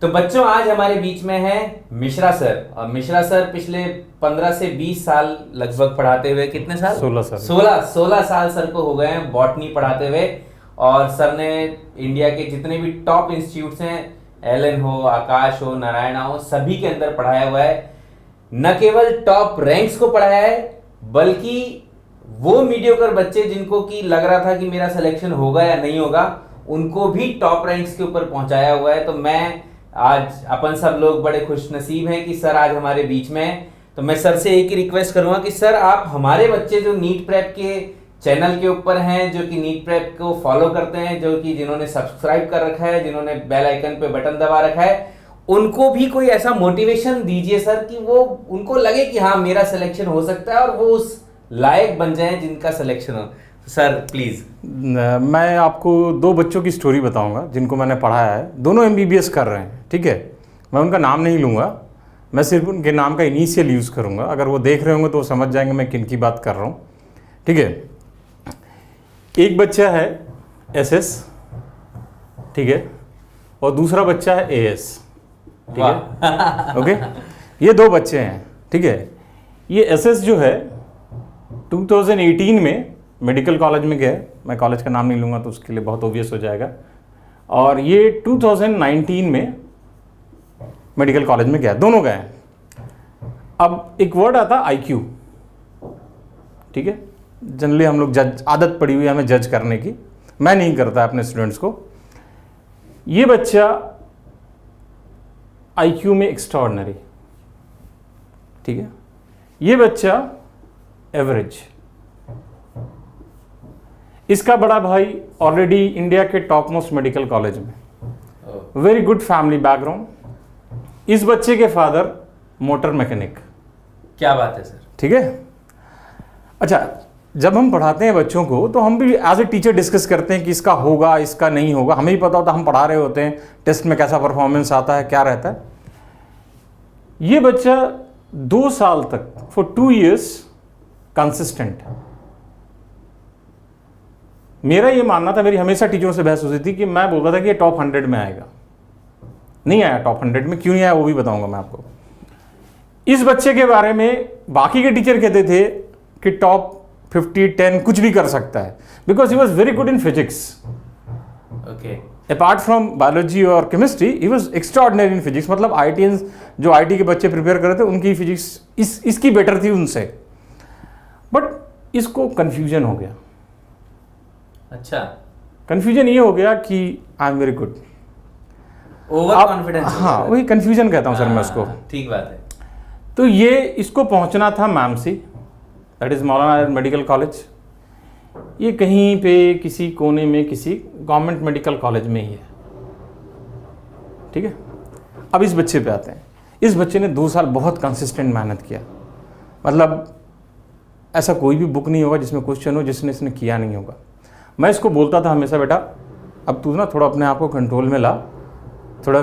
तो बच्चों आज हमारे बीच में है मिश्रा सर। और मिश्रा सर पिछले 15 से 20 साल लगभग पढ़ाते हुए, कितने साल? 16 साल। 16 साल सर को हो गए हैं बॉटनी पढ़ाते हुए। और सर ने इंडिया के जितने भी टॉप इंस्टीट्यूट्स हैं, एलन हो, आकाश हो, नारायणा हो, सभी के अंदर पढ़ाया हुआ है। न केवल टॉप रैंक्स को पढ़ाया है, बल्कि वो मीडियोकर बच्चे जिनको कि लग रहा था कि मेरा सिलेक्शन होगा या नहीं होगा, उनको भी टॉप रैंक्स के ऊपर पहुंचाया हुआ है। तो मैं आज अपन सब लोग बड़े खुशनसीब हैं कि सर आज हमारे बीच में हैं। तो मैं सर से एक ही रिक्वेस्ट करूंगा कि सर आप हमारे बच्चे जो नीट प्रेप के चैनल के ऊपर हैं, जो कि नीट प्रेप को फॉलो करते हैं, जो कि जिन्होंने सब्सक्राइब कर रखा है, जिन्होंने बेल आइकन पे बटन दबा रखा है, उनको भी कोई ऐसा मोटिवेशन दीजिए सर कि वो उनको लगे कि हाँ मेरा सिलेक्शन हो सकता है और वो उस लायक बन जाएं जिनका सिलेक्शन हो। Sir please. मैं आपको दो बच्चों की स्टोरी बताऊंगा जिनको मैंने पढ़ाया है। दोनों MBBS कर रहे हैं, ठीक है। मैं उनका नाम नहीं लूँगा, मैं सिर्फ उनके नाम का इनिशियल यूज़ करूँगा। अगर वो देख रहे होंगे तो वो समझ जाएंगे मैं किन की बात कर रहा हूँ, ठीक है। एक बच्चा है SS, ठीक है, और दूसरा बच्चा है AS, ठीक है। ओके, ये दो बच्चे हैं, ठीक है। ये SS जो है 2018 में मेडिकल कॉलेज में गया, मैं कॉलेज का नाम नहीं लूँगा तो उसके लिए बहुत ओबियस हो जाएगा। और ये 2019 में मेडिकल कॉलेज में गया, दोनों गए। अब एक वर्ड आता IQ, ठीक है। जनरली हम लोग जज, आदत पड़ी हुई है हमें जज करने की, मैं नहीं करता अपने स्टूडेंट्स को। ये बच्चा IQ में एक्स्ट्राऑर्डिनरी, ठीक है। ये बच्चा एवरेज। इसका बड़ा भाई ऑलरेडी इंडिया के टॉप मोस्ट मेडिकल कॉलेज में, वेरी गुड फैमिली बैकग्राउंड। इस बच्चे के फादर मोटर मैकेनिक। क्या बात है सर, ठीक है। अच्छा, जब हम पढ़ाते हैं बच्चों को तो हम भी एज ए टीचर डिस्कस करते हैं कि इसका होगा, इसका नहीं होगा। हमें ही पता होता, हम पढ़ा रहे होते हैं, टेस्ट में कैसा परफॉर्मेंस आता है, क्या रहता है। ये बच्चा 2 साल तक, फॉर 2 years कंसिस्टेंट। मेरा ये मानना था, मेरी हमेशा टीचरों से बहस होती थी कि मैं बोलता था कि ये टॉप 100 में आएगा, नहीं आया टॉप 100 में। क्यों नहीं आया वो भी बताऊंगा मैं आपको। इस बच्चे के बारे में बाकी के टीचर कहते थे कि टॉप 50, 10 कुछ भी कर सकता है, because he was very good in physics. Okay, apart from biology और chemistry he was extraordinary in physics. मतलब IITians जो IT के बच्चे प्रिपेयर कर रहे थे उनकी फिजिक्स इसकी बेटर थी उनसे। बट इसको कंफ्यूजन हो गया। अच्छा, कंफ्यूजन ये हो गया कि I am very good, over confidence. हाँ, वही कंफ्यूजन कहता हूँ सर मैं उसको। ठीक बात है। तो ये इसको पहुंचना था मैमसी, that is Maulana medical college. ये कहीं पे किसी कोने में किसी गवर्नमेंट मेडिकल कॉलेज में ही है, ठीक है। अब इस बच्चे पे आते हैं। इस बच्चे ने 2 साल बहुत कंसिस्टेंट मेहनत किया। मतलब ऐसा कोई भी बुक नहीं होगा जिसमें क्वेश्चन हो जिसने इसने किया नहीं होगा। मैं इसको बोलता था हमेशा, बेटा अब तू ना थोड़ा अपने आप को कंट्रोल में ला, थोड़ा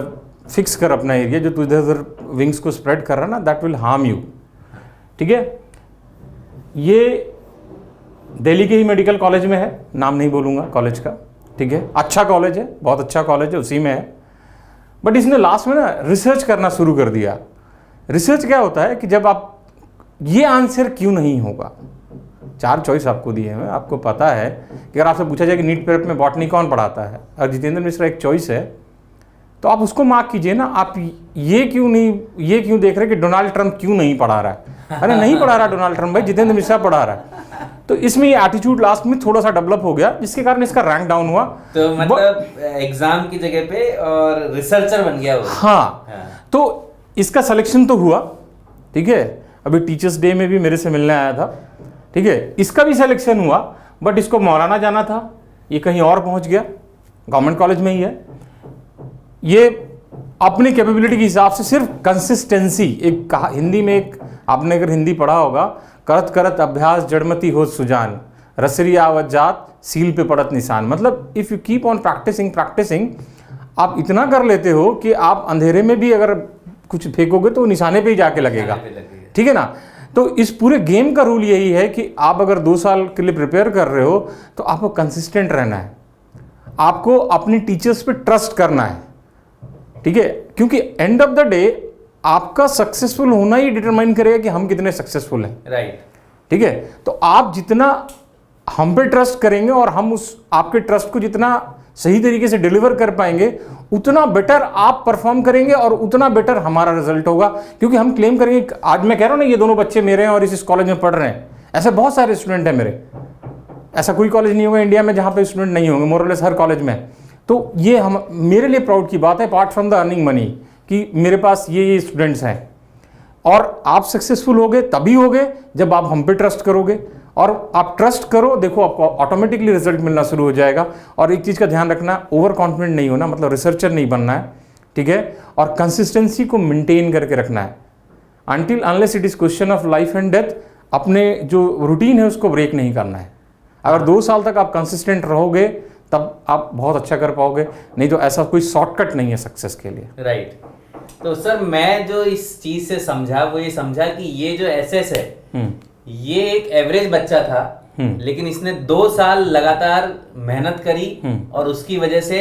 फिक्स कर अपना एरिया, जो तू इधर उधर विंग्स को स्प्रेड कर रहा है ना, दैट विल हार्म यू, ठीक है। ये दिल्ली के ही मेडिकल कॉलेज में है, नाम नहीं बोलूँगा कॉलेज का, ठीक है। अच्छा कॉलेज है, बहुत अच्छा कॉलेज है, उसी में है। बट इसने लास्ट में ना रिसर्च करना शुरू कर दिया। रिसर्च क्या होता है कि जब आप ये आंसर क्यों नहीं होगा, 4 चॉइस आपको दिए हैं, आपको पता है कि अगर आपसे पूछा जाए कि नीट प्रेप में बॉटनी कौन पढ़ाता है, और जितेंद्र मिश्रा एक चॉइस है, तो आप उसको मार्क कीजिए ना। आप ये क्यों देख रहे कि डोनाल्ड ट्रंप क्यों नहीं पढ़ा रहा है। अरे नहीं पढ़ा रहा डोनाल्ड ट्रंप भाई, जितेंद्र मिश्रा पढ़ा रहा है। तो इसमें ये एटीट्यूड लास्ट में थोड़ा सा डेवलप हो गया, जिसके कारण इसका रैंक डाउन हुआ। तो मतलब एग्जाम की जगह पे और रिसर्चर बन गया वो। हाँ। तो इसका सिलेक्शन तो हुआ, ठीक है। अभी टीचर्स डे में भी मेरे से मिलने आया था, ठीक है। इसका भी सिलेक्शन हुआ, बट इसको मौलाना जाना था, ये कहीं और पहुंच गया, गवर्नमेंट कॉलेज में ही है। ये अपनी कैपेबिलिटी के हिसाब से सिर्फ कंसिस्टेंसी, एक हिंदी में एक आपने अगर हिंदी पढ़ा होगा, करत करत अभ्यास जड़मती हो सुजान, रसरी आवत जात सील पे पड़त निशान। मतलब if you keep on practising, आप इतना कर लेते हो कि आप अंधेरे में भी अगर कुछ फेंकोगे तो निशाने पे ही जाके लगेगा, ठीक है ना। तो इस पूरे गेम का रूल यही है कि आप अगर 2 साल के लिए प्रिपेयर कर रहे हो तो आपको कंसिस्टेंट रहना है, आपको अपनी टीचर्स पे ट्रस्ट करना है, ठीक है, क्योंकि एंड ऑफ द डे आपका सक्सेसफुल होना ही डिटरमाइन करेगा कि हम कितने सक्सेसफुल हैं। राइट। ठीक है, तो आप जितना हम पे ट्रस्ट करेंगे और हम उस आपके ट्रस्ट को जितना सही तरीके से डिलीवर कर पाएंगे, उतना बेटर आप परफॉर्म करेंगे और उतना बेटर हमारा रिजल्ट होगा। क्योंकि हम क्लेम करेंगे, आज मैं कह रहा हूं ना ये दोनों बच्चे मेरे हैं और इस कॉलेज में पढ़ रहे हैं, ऐसे बहुत सारे स्टूडेंट हैं मेरे, ऐसा कोई कॉलेज नहीं होगा इंडिया में जहां पे स्टूडेंट नहीं होंगे, मोरलेस हर कॉलेज में। तो ये हम मेरे लिए प्राउड की बात है, apart from the earning money, कि मेरे पास ये स्टूडेंट्स हैं। और आप सक्सेसफुल होगे तभी होगे जब आप हम पे ट्रस्ट करोगे, और आप ट्रस्ट करो, देखो आपको ऑटोमेटिकली रिजल्ट मिलना शुरू हो जाएगा। और एक चीज़ का ध्यान रखना, ओवर कॉन्फिडेंट नहीं होना, मतलब रिसर्चर नहीं बनना है, ठीक है, और कंसिस्टेंसी को मेंटेन करके रखना है। Until unless it is question of life and death, अपने जो रूटीन है उसको ब्रेक नहीं करना है। अगर 2 साल तक आप कंसिस्टेंट रहोगे तब आप बहुत अच्छा कर पाओगे, नहीं तो ऐसा कोई शॉर्टकट नहीं है सक्सेस के लिए। राइट। तो सर मैं जो इस चीज से समझा वो ये समझा कि ये जो एसएस है ये एक एवरेज बच्चा था, लेकिन इसने 2 साल लगातार मेहनत करी और उसकी वजह से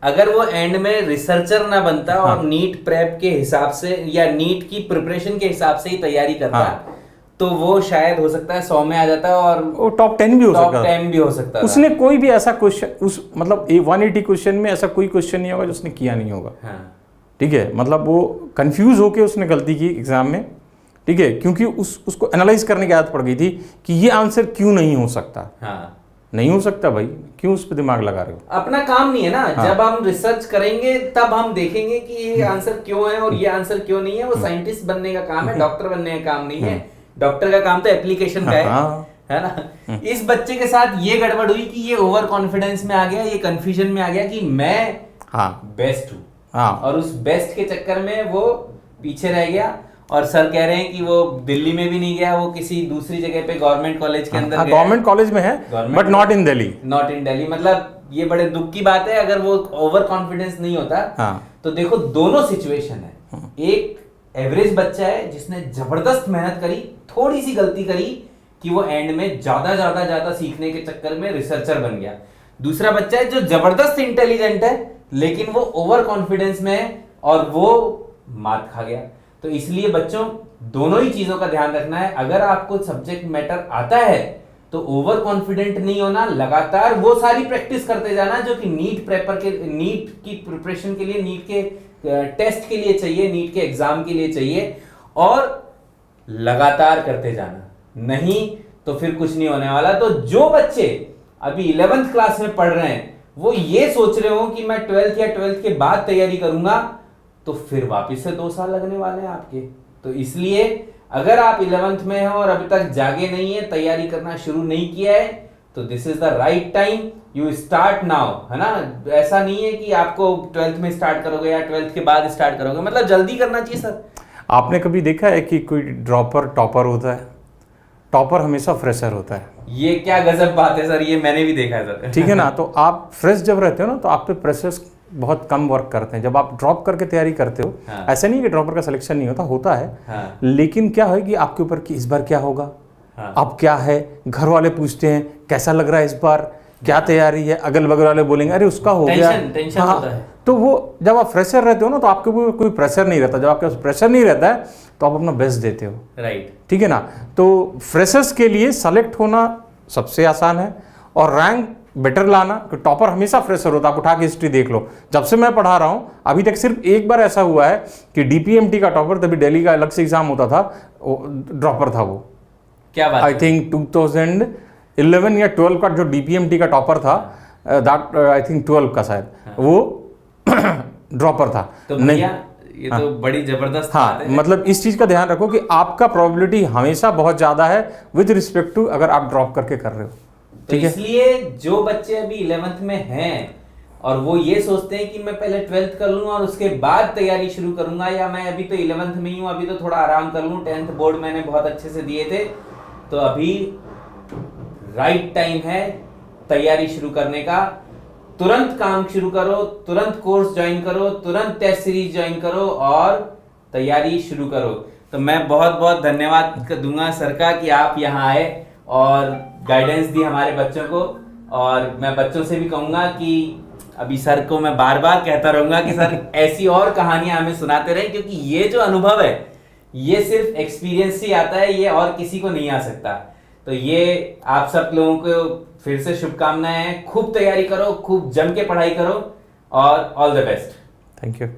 अगर वो एंड में रिसर्चर ना बनता और नीट प्रेप के हिसाब से या नीट की प्रिपरेशन के हिसाब से ही तैयारी करता, तो वो शायद हो सकता है 100 में आ जाता और वो टॉप 10 भी हो सकता था। उसने कोई भी ऐसा क्वेश्चन उस मतलब 180 क्वेश्चन में ऐसा कोई क्वेश्चन नहीं होगा जो उसने किया नहीं होगा। ठीक है, मतलब वो कंफ्यूज होके उसने गलती की एग्जाम में, ठीक है, क्योंकि उसको एनालाइज करने की आदत पड़ गई थी कि ये आंसर क्यों नहीं हो सकता। नहीं हो सकता भाई, क्यों उस पर दिमाग लगा रहे हो? अपना काम नहीं है ना। जब हम रिसर्च करेंगे तब हम देखेंगे कि ये आंसर क्यों है और ये आंसर क्यों नहीं है। वो साइंटिस्ट बनने का काम है, डॉक्टर बनने का काम नहीं है। डॉक्टर का काम तो एप्लीकेशन का है ना। इस बच्चे के साथ ये गड़बड़ हुई कि ये ओवर कॉन्फिडेंस में आ गया, ये कंफ्यूजन में आ गया कि मैं बेस्ट हूँ, और उस बेस्ट के चक्कर में वो पीछे रह गया। और सर कह रहे हैं कि वो दिल्ली में भी नहीं गया, वो किसी दूसरी जगह पे गवर्नमेंट कॉलेज के अंदर गया। गवर्नमेंट कॉलेज में है, but not in Delhi. Not in Delhi, मतलब ये बड़े दुख की बात है। अगर वो ओवर कॉन्फिडेंस नहीं होता तो देखो दोनों सिचुएशन है। एक एवरेज बच्चा है जिसने जबरदस्त मेहनत करी, थोड़ी सी गलती करी कि वो एंड में ज्यादा सीखने के चक्कर में रिसर्चर बन गया। दूसरा बच्चा है जो जबरदस्त इंटेलिजेंट है लेकिन वो ओवर कॉन्फिडेंस में है और वो मात खा गया। तो इसलिए बच्चों दोनों ही चीजों का ध्यान रखना है। अगर आपको सब्जेक्ट मैटर आता है तो ओवर कॉन्फिडेंट नहीं होना, लगातार वो सारी प्रैक्टिस करते जाना जो कि नीट की प्रिपरेशन के लिए, नीट के टेस्ट के लिए चाहिए, नीट के एग्जाम के लिए चाहिए, और लगातार करते जाना, नहीं तो फिर कुछ नहीं होने वाला। तो जो बच्चे अभी 11th क्लास में पढ़ रहे हैं वो ये सोच रहे हो कि मैं 12th या 12th के बाद तैयारी करूंगा, तो फिर वापस से 2 साल लगने वाले हैं आपके। तो इसलिए अगर आप 11th में हो और अभी तक जागे नहीं है, तैयारी करना शुरू नहीं किया है, तो this is the right time, you start now, है ना। ऐसा नहीं है कि आपको 12th में स्टार्ट करोगे या 12th के बाद स्टार्ट करोगे, मतलब जल्दी करना चाहिए सर। आपने कभी देखा है कि कोई ड्रॉपर टॉपर होता है? टॉपर हमेशा फ्रेशर होता है। ये क्या गजब बात है सर, ये मैंने भी देखा है सर। ठीक है ना, तो आप फ्रेश जब रहते हो ना तो आप पे प्रेशर्स बहुत कम वर्क करते हैं। जब आप ड्रॉप करके तैयारी करते हो, ऐसा नहीं कि ड्रॉपर का सिलेक्शन नहीं होता है, लेकिन क्या है कि आपके ऊपर कि इस बार क्या होगा, अब क्या है, घर वाले पूछते हैं कैसा लग रहा है इस बार, क्या तैयारी है, अगल बगल वाले बोलेंगे अरे उसका हो गया। टेंशन होता है। तो वो जब आप फ्रेशर रहते हो ना तो आपके ऊपर कोई प्रेशर नहीं रहता। जब आपके पास प्रेशर नहीं रहता है तो आप अपना बेस्ट देते हो। राइट, ठीक है ना। तो फ्रेशर्स के लिए सेलेक्ट होना सबसे आसान है और रैंक बेटर लाना। तो टॉपर हमेशा फ्रेशर होता है, आप उठा के हिस्ट्री देख लो। जब से मैं पढ़ा रहा हूँ अभी तक सिर्फ एक बार ऐसा हुआ है कि डीपीएमटी का टॉपर, तभी दिल्ली का अलग से एग्जाम होता था, ड्रॉपर था वो। क्या बात? आई थिंक 2011 या 12 का जो डीपीएमटी का टॉपर था, दैट आई थिंक 12 का शायद, वो ड्रॉपर था। तो नहीं, ये तो बड़ी जबरदस्त बात है। मतलब इस चीज का ध्यान रखो कि आपका प्रोबेबिलिटी हमेशा बहुत ज्यादा है विद रिस्पेक्ट टू अगर आप ड्रॉप करके कर रहे हो। तो इसलिए जो बच्चे अभी 11th में हैं और वो ये सोचते हैं कि मैं पहले 12th कर लूं और उसके बाद तैयारी शुरू करूंगा, या मैं अभी तो 11th में ही हूं, अभी तो थोड़ा आराम कर लूं, 10th बोर्ड मैंने बहुत अच्छे से दिए थे, तो अभी राइट टाइम है तैयारी शुरू करने का। तुरंत काम शुरू करो, तुरंत कोर्स ज्वाइन करो, तुरंत टेस्ट सीरीज ज्वाइन करो और तैयारी शुरू करो। तो मैं बहुत बहुत धन्यवाद दूंगा सर का कि आप यहाँ आए और गाइडेंस दी हमारे बच्चों को। और मैं बच्चों से भी कहूंगा कि अभी सर को मैं बार बार कहता रहूंगा कि सर ऐसी और कहानियां हमें सुनाते रहे, क्योंकि ये जो अनुभव है ये सिर्फ एक्सपीरियंस से आता है, ये और किसी को नहीं आ सकता। तो ये आप सब लोगों को फिर से शुभकामनाएं, खूब तैयारी करो, खूब जम के पढ़ाई करो और all the best. Thank you.